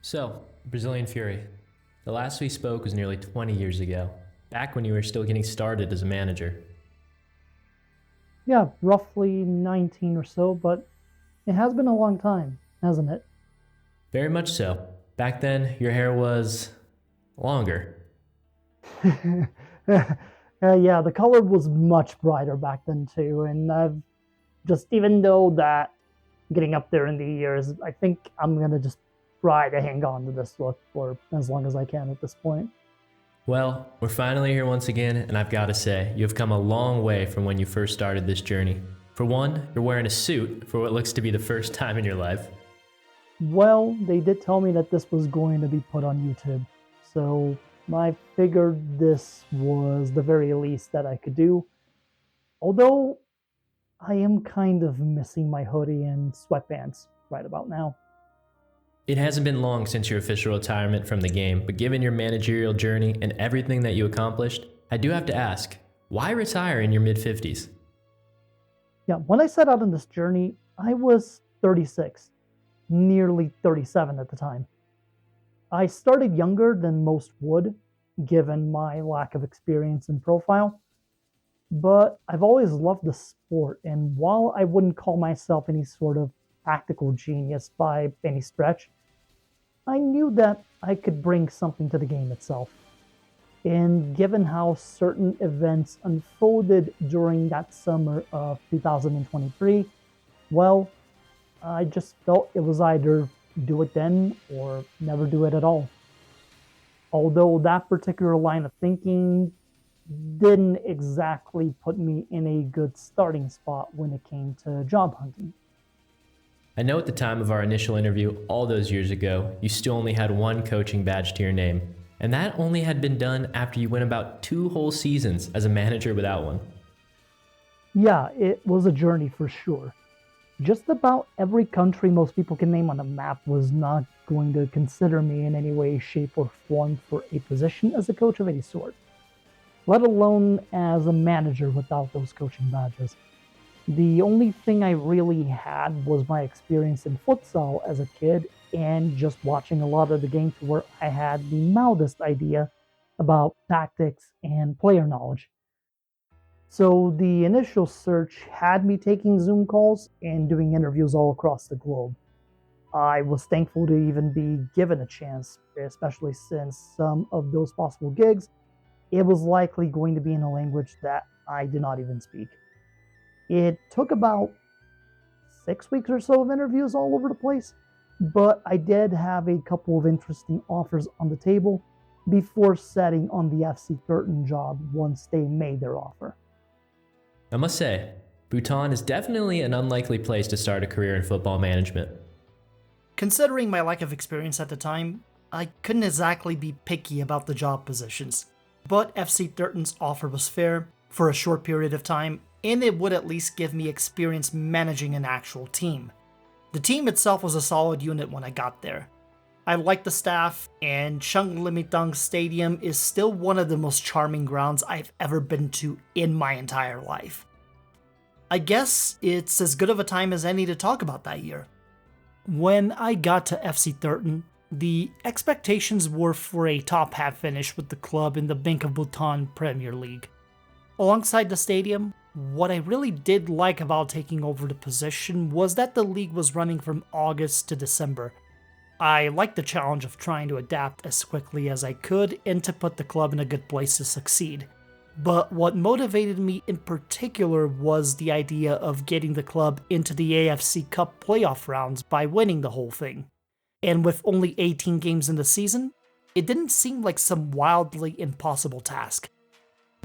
So, Brazilian Fury. The last we spoke was nearly 20 years ago, back when you were still getting started as a manager. Yeah, roughly 19 or so, but it has been a long time, hasn't it? Very much so. Back then, your hair was longer. Yeah, the color was much brighter back then too, and I've just even though that getting up there in the years, I think I'm gonna just try to hang on to this look for as long as I can at this point. Well, we're finally here once again, and I've got to say, you've come a long way from when you first started this journey. For one, you're wearing a suit for what looks to be the first time in your life. Well, they did tell me that this was going to be put on YouTube, so I figured this was the very least that I could do. Although I am kind of missing my hoodie and sweatpants right about now. It hasn't been long since your official retirement from the game, but given your managerial journey and everything that you accomplished, I do have to ask, why retire in your mid-50s? Yeah, when I set out on this journey, I was 36, nearly 37 at the time. I started younger than most would, given my lack of experience and profile, but I've always loved the sport, and while I wouldn't call myself any sort of tactical genius by any stretch, I knew that I could bring something to the game itself. And given how certain events unfolded during that summer of 2023, well, I just felt it was either do it then or never do it at all. Although that particular line of thinking didn't exactly put me in a good starting spot when it came to job hunting. I know at the time of our initial interview all those years ago, you still only had one coaching badge to your name, and that only had been done after you went about 2 whole seasons as a manager without one. Yeah, it was a journey for sure. Just about every country most people can name on the map was not going to consider me in any way, shape, or form for a position as a coach of any sort, let alone as a manager without those coaching badges. The only thing I really had was my experience in futsal as a kid and just watching a lot of the games where I had the mildest idea about tactics and player knowledge. So the initial search had me taking Zoom calls and doing interviews all across the globe. I was thankful to even be given a chance, especially since some of those possible gigs, it was likely going to be in a language that I did not even speak. It took about 6 weeks or so of interviews all over the place, but I did have a couple of interesting offers on the table before setting on the FC Terton job once they made their offer. I must say, Bhutan is definitely an unlikely place to start a career in football management. Considering my lack of experience at the time, I couldn't exactly be picky about the job positions. But FC Terton's offer was fair for a short period of time, and it would at least give me experience managing an actual team. The team itself was a solid unit when I got there. I liked the staff, and Chung Limitang Stadium is still one of the most charming grounds I've ever been to in my entire life. I guess it's as good of a time as any to talk about that year. When I got to FC Terton, the expectations were for a top half finish with the club in the Bank of Bhutan Premier League. Alongside the stadium, what I really did like about taking over the position was that the league was running from August to December. I liked the challenge of trying to adapt as quickly as I could and to put the club in a good place to succeed. But what motivated me in particular was the idea of getting the club into the AFC Cup playoff rounds by winning the whole thing. And with only 18 games in the season, it didn't seem like some wildly impossible task.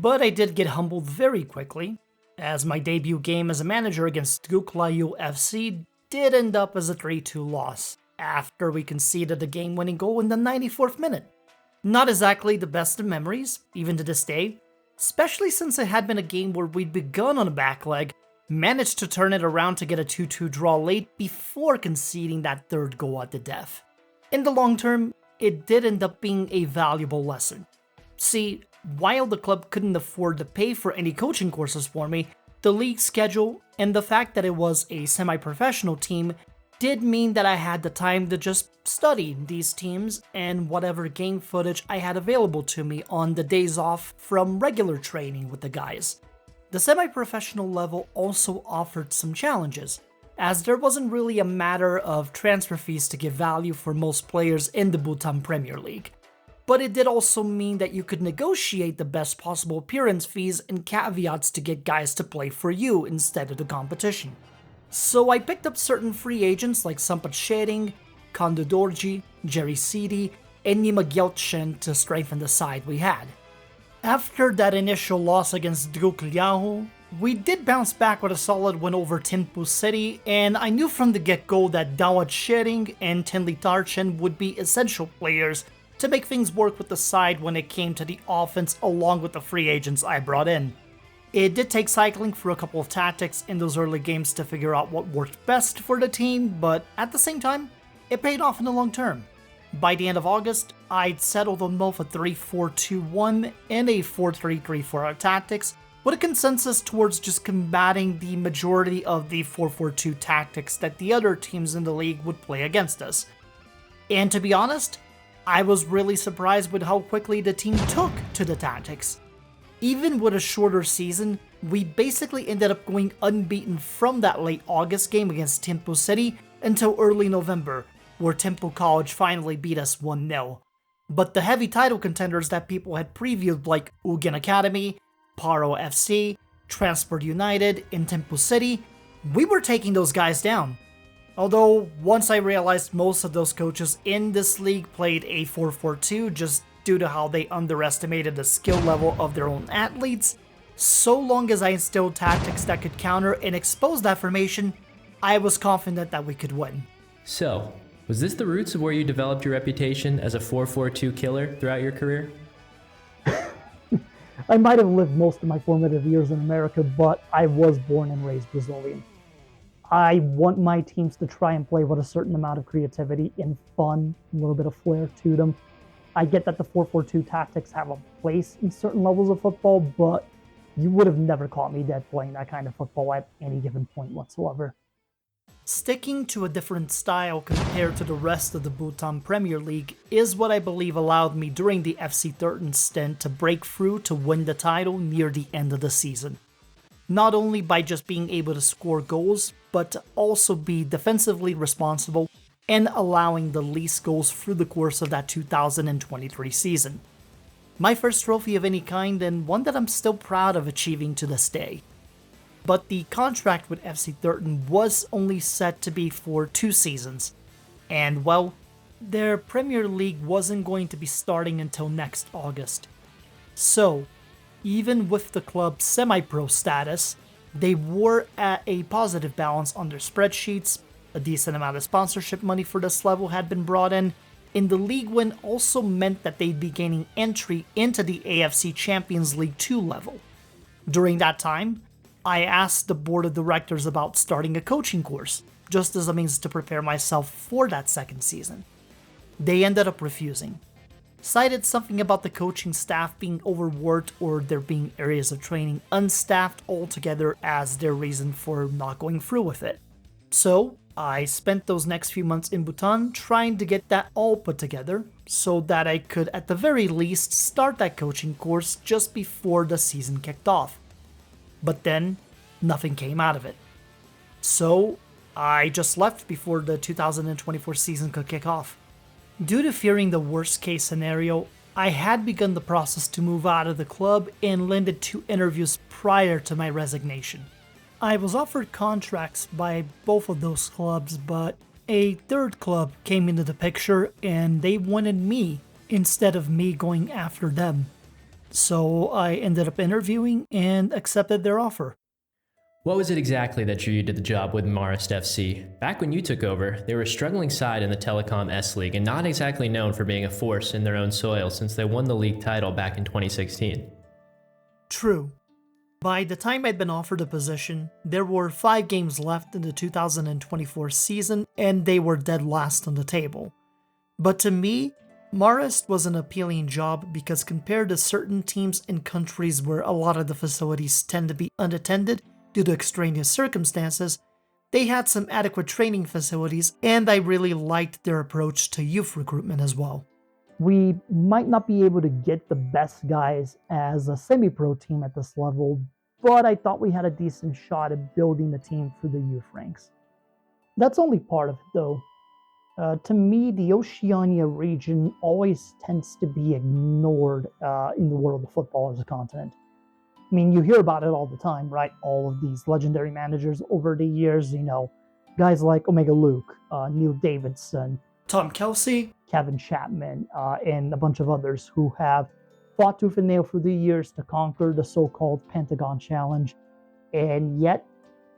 But I did get humbled very quickly, as my debut game as a manager against Guklayu FC did end up as a 3-2 loss, after we conceded the game-winning goal in the 94th minute. Not exactly the best of memories, even to this day, especially since it had been a game where we'd begun on a back leg, managed to turn it around to get a 2-2 draw late before conceding that third goal at the death. In the long term, it did end up being a valuable lesson. See, while the club couldn't afford to pay for any coaching courses for me, the league schedule and the fact that it was a semi-professional team did mean that I had the time to just study these teams and whatever game footage I had available to me on the days off from regular training with the guys. The semi-professional level also offered some challenges, as there wasn't really a matter of transfer fees to give value for most players in the Bhutan Premier League. But it did also mean that you could negotiate the best possible appearance fees and caveats to get guys to play for you instead of the competition. So I picked up certain free agents like Sampat Shering, Kondo Dorji, Jerry Sidi, and Nima Gyeltshen to strengthen the side we had. After that initial loss against Druk we did bounce back with a solid win over Thimphu City, and I knew from the get-go that Dawat Shering and Tenli Tarchen would be essential players to make things work with the side when it came to the offense along with the free agents I brought in. It did take cycling through a couple of tactics in those early games to figure out what worked best for the team, but at the same time, it paid off in the long term. By the end of August, I'd settled on both a 3-4-2-1 and a 4-3-3 for our tactics, with a consensus towards just combating the majority of the 4-4-2 tactics that the other teams in the league would play against us. And to be honest, I was really surprised with how quickly the team took to the tactics. Even with a shorter season, we basically ended up going unbeaten from that late August game against Thimphu City until early November, where Thimphu College finally beat us 1-0. But the heavy title contenders that people had previewed like Ugyen Academy, Paro FC, Transport United, and Thimphu City, we were taking those guys down. Although, once I realized most of those coaches in this league played a 4-4-2 just due to how they underestimated the skill level of their own athletes, so long as I instilled tactics that could counter and expose that formation, I was confident that we could win. So, was this the roots of where you developed your reputation as a 4-4-2 killer throughout your career? I might have lived most of my formative years in America, but I was born and raised Brazilian. I want my teams to try and play with a certain amount of creativity and fun, a little bit of flair to them. I get that the 4-4-2 tactics have a place in certain levels of football, but you would have never caught me dead playing that kind of football at any given point whatsoever. Sticking to a different style compared to the rest of the Bhutan Premier League is what I believe allowed me during the FC Terton stint to break through to win the title near the end of the season. Not only by just being able to score goals, but to also be defensively responsible and allowing the least goals through the course of that 2023 season. My first trophy of any kind, and one that I'm still proud of achieving to this day. But the contract with FC Terton was only set to be for 2 seasons, and well, their Premier League wasn't going to be starting until next August. So, even with the club's semi-pro status, they were at a positive balance on their spreadsheets, a decent amount of sponsorship money for this level had been brought in, and the league win also meant that they'd be gaining entry into the AFC Champions League 2 level. During that time, I asked the board of directors about starting a coaching course, just as a means to prepare myself for that second season. They ended up refusing. Cited something about the coaching staff being overworked or there being areas of training unstaffed altogether as their reason for not going through with it. So, I spent those next few months in Bhutan trying to get that all put together so that I could at the very least start that coaching course just before the season kicked off. But then, nothing came out of it. So, I just left before the 2024 season could kick off. Due to fearing the worst case scenario, I had begun the process to move out of the club and landed 2 interviews prior to my resignation. I was offered contracts by both of those clubs, but a third club came into the picture and they wanted me instead of me going after them. So I ended up interviewing and accepted their offer. What was it exactly that drew you to the job with Marist FC? Back when you took over, they were a struggling side in the Telecom S League and not exactly known for being a force in their own soil since they won the league title back in 2016. True. By the time I'd been offered a position, there were 5 games left in the 2024 season and they were dead last on the table. But to me, Marist was an appealing job because compared to certain teams in countries where a lot of the facilities tend to be unattended due to extraneous circumstances, They had some adequate training facilities, and I really liked their approach to youth recruitment as well. We might not be able to get the best guys as a semi-pro team at this level, but I thought we had a decent shot at building the team through the youth ranks. That's only part of it, though. To me, the Oceania region always tends to be ignored in the world of football as a continent. I mean, you hear about it all the time, right? All of these legendary managers over the years, guys like Omega Luke, Neil Davidson, Tom Kelsey, Kevin Chapman, and a bunch of others who have fought tooth and nail for the years to conquer the so-called Pentagon Challenge. And yet,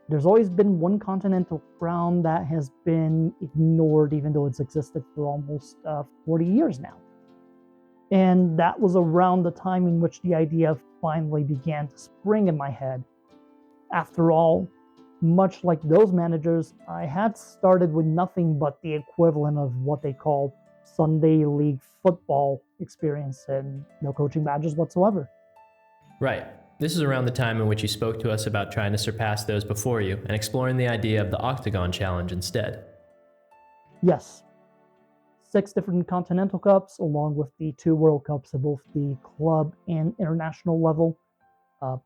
there's always been one continental crown that has been ignored, even though it's existed for almost 40 years now. And that was around the time in which the idea finally began to spring in my head. After all, much like those managers, I had started with nothing but the equivalent of what they call Sunday League football experience and no coaching badges whatsoever. Right. This is around the time in which you spoke to us about trying to surpass those before you and exploring the idea of the Octagon Challenge instead. Yes. 6 different Continental Cups, along with the 2 World Cups at both the club and international level.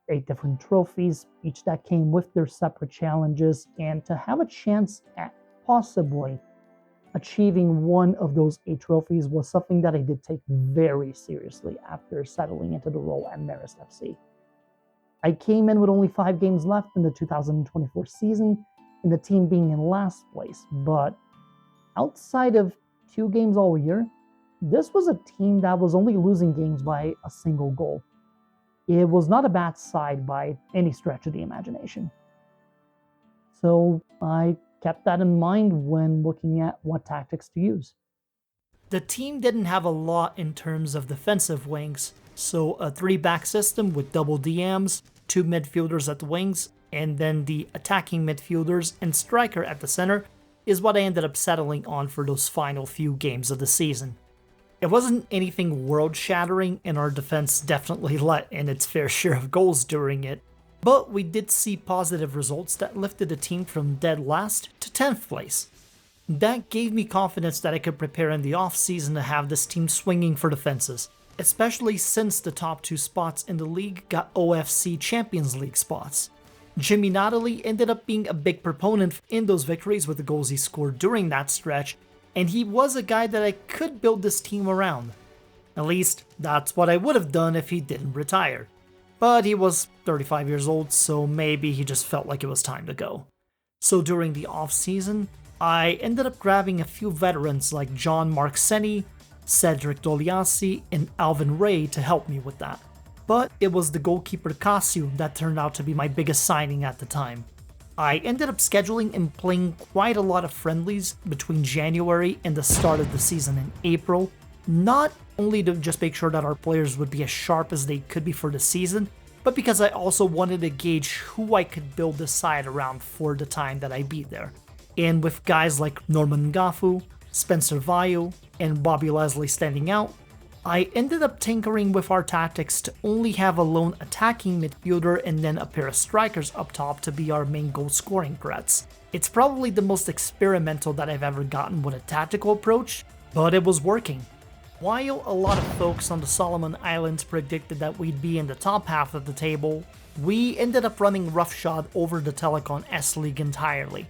8 different trophies, each that came with their separate challenges, and to have a chance at possibly achieving one of those 8 trophies was something that I did take very seriously after settling into the role at Marist FC. I came in with only 5 games left in the 2024 season, and the team being in last place, but outside of 2 games all year, this was a team that was only losing games by a single goal. It was not a bad side by any stretch of the imagination. So I kept that in mind when looking at what tactics to use. The team didn't have a lot in terms of defensive wings, so a 3-back system with double DMs, 2 midfielders at the wings, and then the attacking midfielders and striker at the center is what I ended up settling on for those final few games of the season. It wasn't anything world-shattering, and our defense definitely let in its fair share of goals during it, but we did see positive results that lifted the team from dead last to 10th place. That gave me confidence that I could prepare in the off-season to have this team swinging for the fences, especially since the top 2 spots in the league got OFC Champions League spots. Jimmy Natalie ended up being a big proponent in those victories with the goals he scored during that stretch, and he was a guy that I could build this team around. At least, that's what I would have done if he didn't retire. But he was 35 years old, so maybe he just felt like it was time to go. So during the off-season, I ended up grabbing a few veterans like John Markseni, Cedric Doliassi, and Alvin Ray to help me with that. But it was the goalkeeper Cassio that turned out to be my biggest signing at the time. I ended up scheduling and playing quite a lot of friendlies between January and the start of the season in April, not only to just make sure that our players would be as sharp as they could be for the season, but because I also wanted to gauge who I could build the side around for the time that I'd be there. And with guys like Norman Gafu, Spencer Vaio, and Bobby Leslie standing out, I ended up tinkering with our tactics to only have a lone attacking midfielder and then a pair of strikers up top to be our main goal scoring threats. It's probably the most experimental that I've ever gotten with a tactical approach, but it was working. While a lot of folks on the Solomon Islands predicted that we'd be in the top half of the table, we ended up running roughshod over the Telecom S League entirely.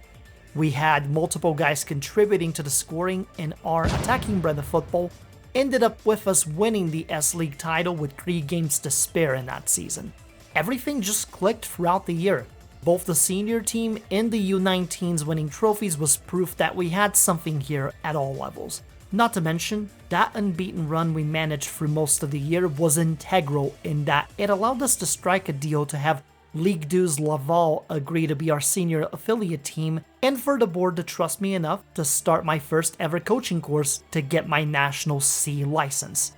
We had multiple guys contributing to the scoring, and our attacking brand of football ended up with us winning the S League title with 3 games to spare in that season. Everything just clicked throughout the year. Both the senior team and the U19s winning trophies was proof that we had something here at all levels. Not to mention, that unbeaten run we managed for most of the year was integral in that it allowed us to strike a deal to have Ligue 2's Laval agree to be our senior affiliate team, and for the board to trust me enough to start my first ever coaching course to get my National C license.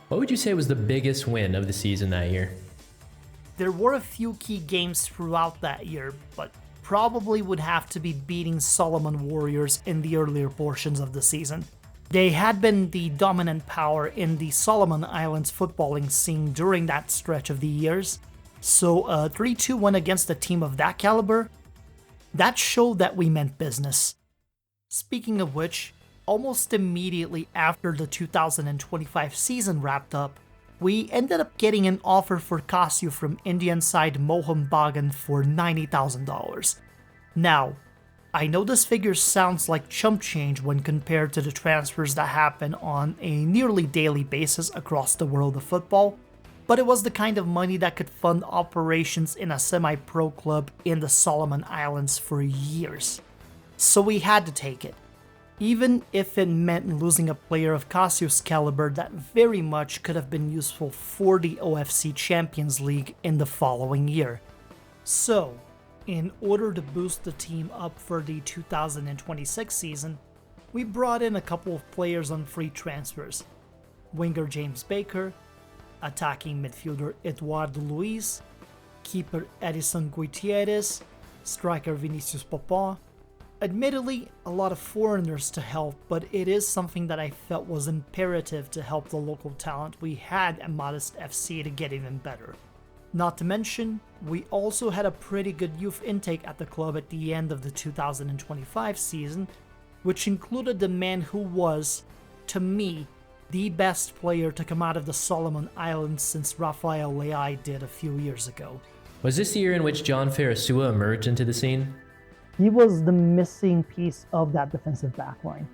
What would you say was the biggest win of the season that year? There were a few key games throughout that year, but probably would have to be beating Solomon Warriors in the earlier portions of the season. They had been the dominant power in the Solomon Islands footballing scene during that stretch of the years, so a 3-2 win against a team of that caliber That showed that we meant business. Speaking of which, almost immediately after the 2025 season wrapped up, we ended up getting an offer for Casio from Indian side Mohun Bagan for $90,000. Now, I know this figure sounds like chump change when compared to the transfers that happen on a nearly daily basis across the world of football, but it was the kind of money that could fund operations in a semi-pro club in the Solomon Islands for years. So we had to take it, even if it meant losing a player of Casio's caliber that very much could have been useful for the OFC Champions League in the following year. So, in order to boost the team up for the 2026 season, we brought in a couple of players on free transfers. Winger James Baker, attacking midfielder Eduardo Luiz, keeper Edison Gutierrez, striker Vinicius Popó. Admittedly, a lot of foreigners to help, but it is something that I felt was imperative to help the local talent we had at Marist FC to get even better. Not to mention, we also had a pretty good youth intake at the club at the end of the 2025 season, which included the man who was, to me, the best player to come out of the Solomon Islands since Rafael Leai did a few years ago. Was this the year in which John Ferrasua emerged into the scene? He was the missing piece of that defensive backline.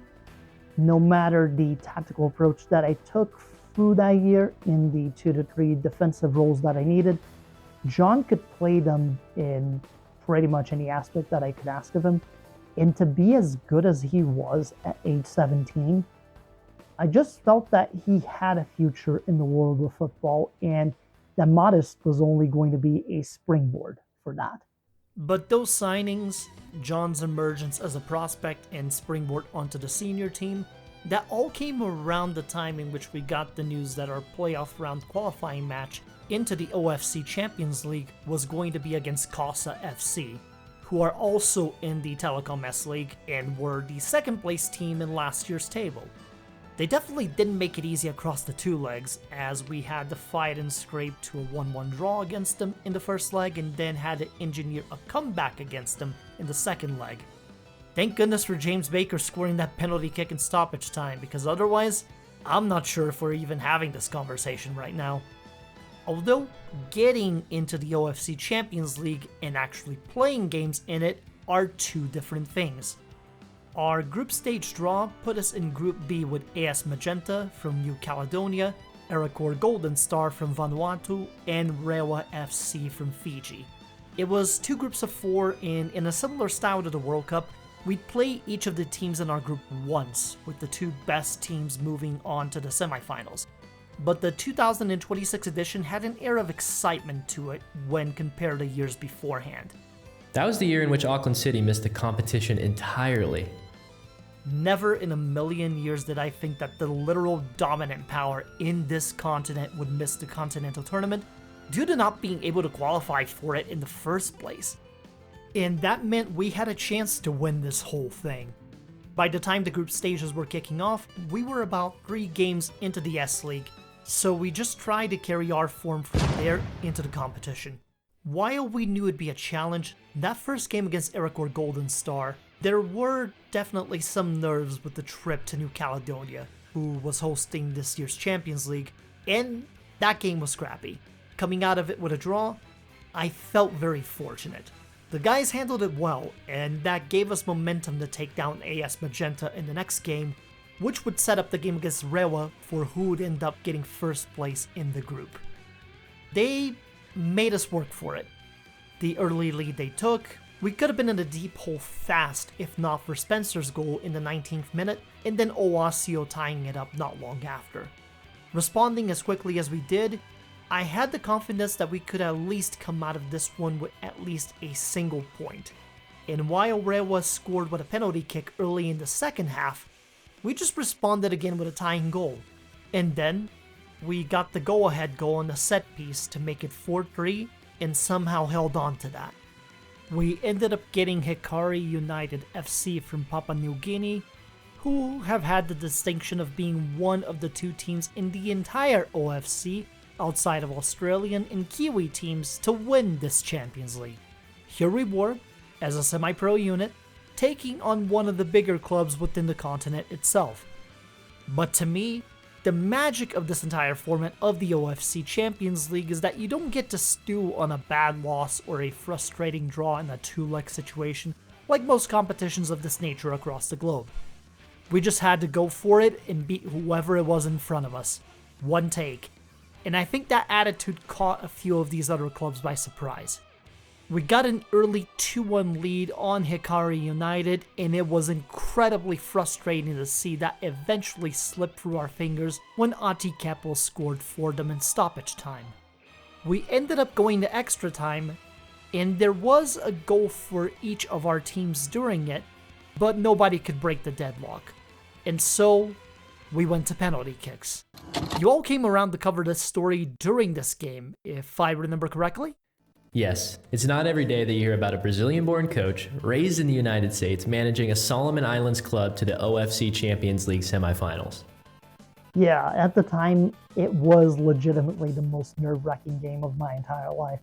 No matter the tactical approach that I took through that year in the 2 to 3 defensive roles that I needed, John could play them in pretty much any aspect that I could ask of him. And to be as good as he was at age 17, I just felt that he had a future in the world of football and that Marist was only going to be a springboard for that. But those signings, John's emergence as a prospect and springboard onto the senior team, that all came around the time in which we got the news that our playoff round qualifying match into the OFC Champions League was going to be against Casa FC, who are also in the Telecom S League and were the second place team in last year's table. They definitely didn't make it easy across the two legs, as we had to fight and scrape to a 1-1 draw against them in the first leg and then had to engineer a comeback against them in the second leg. Thank goodness for James Baker scoring that penalty kick in stoppage time, because otherwise, I'm not sure if we're even having this conversation right now. Although, getting into the OFC Champions League and actually playing games in it are two different things. Our group stage draw put us in Group B with AS Magenta from New Caledonia, Erekor Golden Star from Vanuatu, and Rewa FC from Fiji. It was 2 groups of 4, and in a similar style to the World Cup, we'd play each of the teams in our group once, with the 2 best teams moving on to the semifinals. But the 2026 edition had an air of excitement to it when compared to years beforehand. That was the year in which Auckland City missed the competition entirely. Never in a million years did I think that the literal dominant power in this continent would miss the Continental Tournament due to not being able to qualify for it in the first place. And that meant we had a chance to win this whole thing. By the time the group stages were kicking off, we were about 3 games into the S League, so we just tried to carry our form from there into the competition. While we knew it'd be a challenge, that first game against Erekor Golden Star, there were definitely some nerves with the trip to New Caledonia, who was hosting this year's Champions League, and that game was scrappy. Coming out of it with a draw, I felt very fortunate. The guys handled it well, and that gave us momentum to take down AS Magenta in the next game, which would set up the game against Rewa for who would end up getting first place in the group. They made us work for it. The early lead they took, we could have been in a deep hole fast if not for Spencer's goal in the 19th minute, and then Owasio tying it up not long after. Responding as quickly as we did, I had the confidence that we could at least come out of this one with at least a single point. And while Rewa scored with a penalty kick early in the second half, we just responded again with a tying goal. And then, we got the go-ahead goal on the set piece to make it 4-3 and somehow held on to that. We ended up getting Hikari United FC from Papua New Guinea, who have had the distinction of being one of the 2 teams in the entire OFC outside of Australian and Kiwi teams to win this Champions League. Here we were, as a semi-pro unit, taking on one of the bigger clubs within the continent itself. But to me, the magic of this entire format of the OFC Champions League is that you don't get to stew on a bad loss or a frustrating draw in a two-leg situation like most competitions of this nature across the globe. We just had to go for it and beat whoever it was in front of us. One take. And I think that attitude caught a few of these other clubs by surprise. We got an early 2-1 lead on Hikari United, and it was incredibly frustrating to see that eventually slip through our fingers when Ati Keppel scored for them in stoppage time. We ended up going to extra time, and there was a goal for each of our teams during it, but nobody could break the deadlock. And so, we went to penalty kicks. You all came around to cover this story during this game, if I remember correctly? Yes, it's not every day that you hear about a Brazilian-born coach raised in the United States managing a Solomon Islands club to the OFC Champions League semifinals. Yeah, at the time, it was legitimately the most nerve-wracking game of my entire life.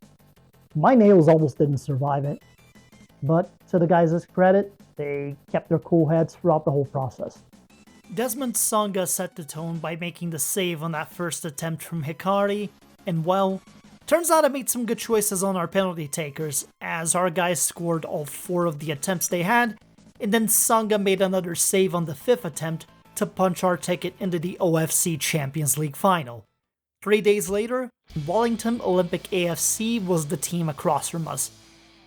My nails almost didn't survive it, but to the guys' credit, they kept their cool heads throughout the whole process. Desmond Songa set the tone by making the save on that first attempt from Hikari, and well, turns out I made some good choices on our penalty takers, as our guys scored all 4 of the attempts they had, and then Songa made another save on the 5th attempt to punch our ticket into the OFC Champions League final. 3 days later, Wellington Olympic AFC was the team across from us.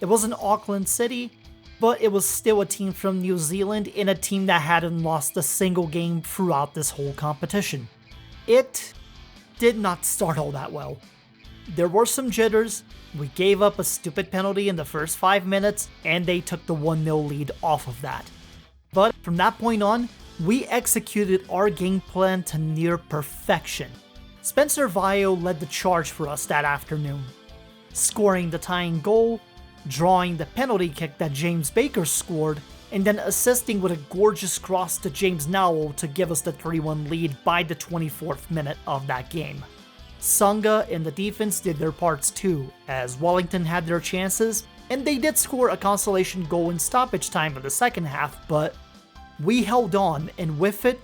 It was in Auckland City, but it was still a team from New Zealand and a team that hadn't lost a single game throughout this whole competition. It did not start all that well. There were some jitters, we gave up a stupid penalty in the first 5 minutes, and they took the 1-0 lead off of that. But from that point on, we executed our game plan to near perfection. Spencer Vio led the charge for us that afternoon, scoring the tying goal, drawing the penalty kick that James Baker scored, and then assisting with a gorgeous cross to James Nowell to give us the 3-1 lead by the 24th minute of that game. Songa and the defense did their parts too, as Wellington had their chances, and they did score a consolation goal in stoppage time in the second half, but we held on, and with it,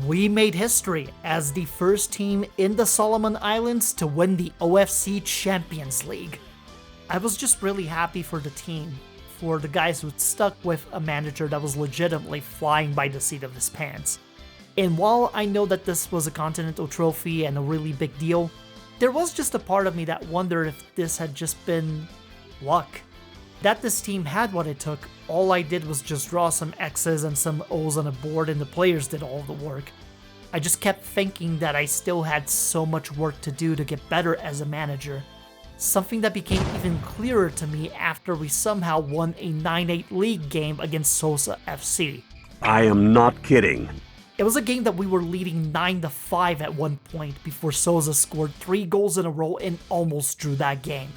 we made history as the first team in the Solomon Islands to win the OFC Champions League. I was just really happy for the team, for the guys who stuck with a manager that was legitimately flying by the seat of his pants. And while I know that this was a continental trophy and a really big deal, there was just a part of me that wondered if this had just been luck. That this team had what it took, all I did was just draw some X's and some O's on a board and the players did all the work. I just kept thinking that I still had so much work to do to get better as a manager. Something that became even clearer to me after we somehow won a 9-8 league game against Sosa FC. I am not kidding. It was a game that we were leading 9-5 at one point before Sosa scored 3 goals in a row and almost drew that game.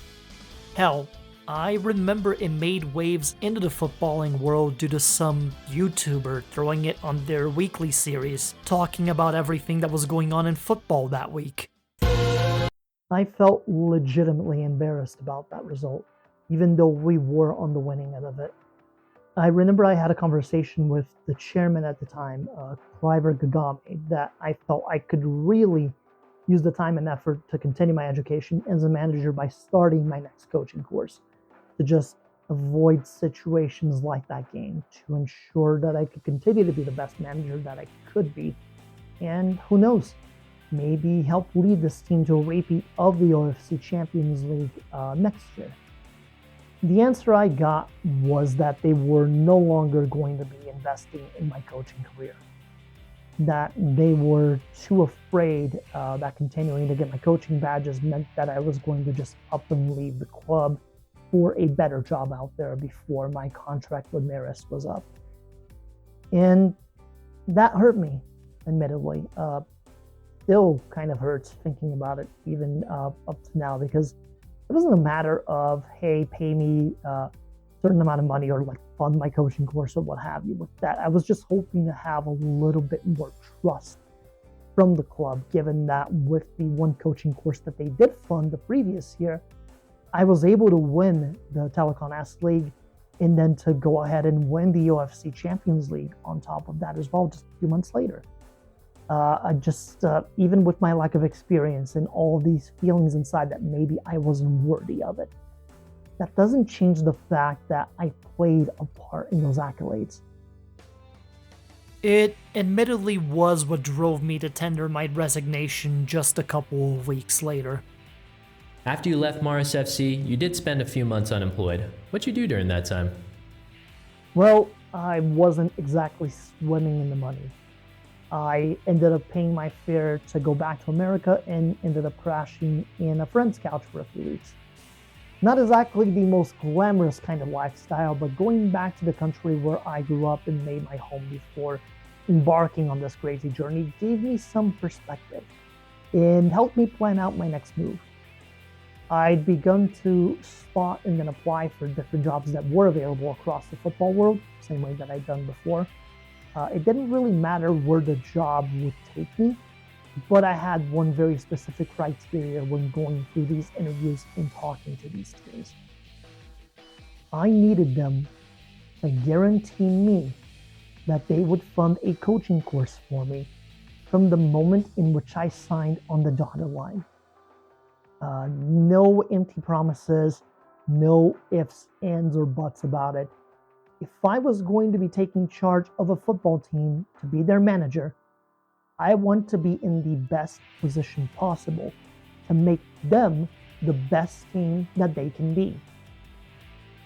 Hell, I remember it made waves into the footballing world due to some YouTuber throwing it on their weekly series, talking about everything that was going on in football that week. I felt legitimately embarrassed about that result, even though we were on the winning end of it. I remember I had a conversation with the chairman at the time, Cliver Gagame, that I felt I could really use the time and effort to continue my education as a manager by starting my next coaching course, to just avoid situations like that game, to ensure that I could continue to be the best manager that I could be, and who knows, maybe help lead this team to a repeat of the OFC Champions League next year. The answer I got was that they were no longer going to be investing in my coaching career, that they were too afraid that continuing to get my coaching badges meant that I was going to just up and leave the club for a better job out there before my contract with Marist was up. And that hurt me, admittedly. Still kind of hurts thinking about it even up to now, because it wasn't a matter of, hey, pay me a certain amount of money or like fund my coaching course or what have you. With that, I was just hoping to have a little bit more trust from the club, given that with the one coaching course that they did fund the previous year, I was able to win the Telecon S League and then to go ahead and win the OFC Champions League on top of that as well, just a few months later. Even with my lack of experience and all these feelings inside that maybe I wasn't worthy of it, that doesn't change the fact that I played a part in those accolades. It admittedly was what drove me to tender my resignation just a couple of weeks later. After you left Marist FC, you did spend a few months unemployed. What'd you do during that time? Well, I wasn't exactly swimming in the money. I ended up paying my fare to go back to America and ended up crashing in a friend's couch for a few weeks. Not exactly the most glamorous kind of lifestyle, but going back to the country where I grew up and made my home before embarking on this crazy journey gave me some perspective and helped me plan out my next move. I'd begun to spot and then apply for different jobs that were available across the football world, same way that I'd done before. It didn't really matter where the job would take me, but I had one very specific criteria when going through these interviews and talking to these teams. I needed them to guarantee me that they would fund a coaching course for me from the moment in which I signed on the dotted line. No empty promises, no ifs, ands, or buts about it. If I was going to be taking charge of a football team to be their manager, I want to be in the best position possible to make them the best team that they can be.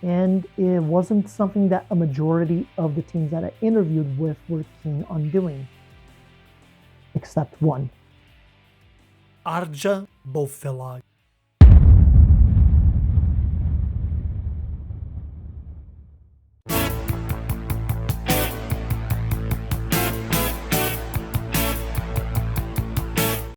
And it wasn't something that a majority of the teams that I interviewed with were keen on doing, except one. Arja Bofilag.